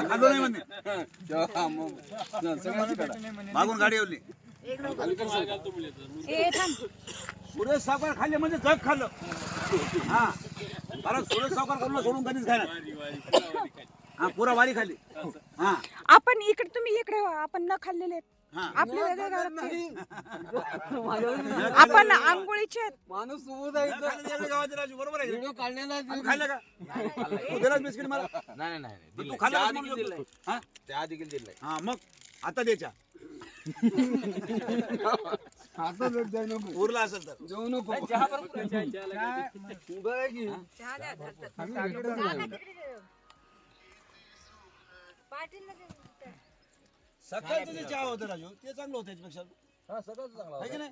खाल्लो नाही म्हणणे मागून गाडी येवली सुरेश सावकार खाल्ले म्हणजे जग खाल्लं हा कारण सुरेश सावकार कोणाला सोडून कधीच खायला हा पुरा वारी खाल्ली हा आपण इकडे तुम्ही इकडे व्हा, आपण न खाल्लेले आपल्याला आपण आंघोळीचे माणूस राजू बरोबर आहे खाल्लं का तू दिलास बिस्किट मला नाही तू खाल्ला त्या देखील दिलंय हा मग आता द्यायच्या उरला असेल तर जेवू नको सकाळचं जे चहा होतं राजू ते चांगलं होतं त्याच्यापेक्षा आहे की नाही?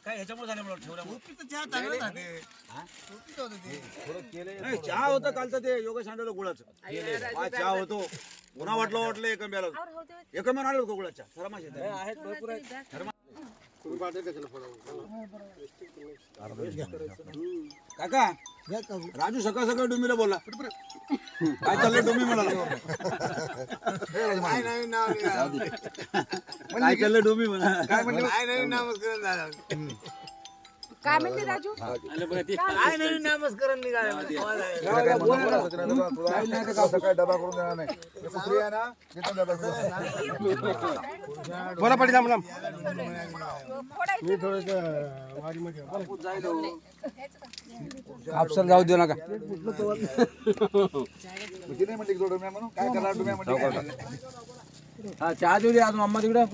काय ह्याच्यामुळे झाल्यामुळे ठेवल्यामुळे चहा होतं कालचं ते योगेश सांडलं गुळाचं हा चहा होतो पुन्हा वाटलं एकंब्याला एकंब्याला आलं होतं गुळाच्या खरा माहिती काका राजू सकाळ सकाळ डुमीला बोलला काय चाललंय डुमी म्हणाला काय चाललंय डुमी म्हणा काय म्हणते राजू काय नाही नामस्करण निघाले डबा करून देणार नाही बोला पाठी थांब मी थोडस आपसाला जाऊ देऊ नका म्हणून काय करणार डुम्या म्हणजे हा चहा देऊ दे आज मम्मा तिकडे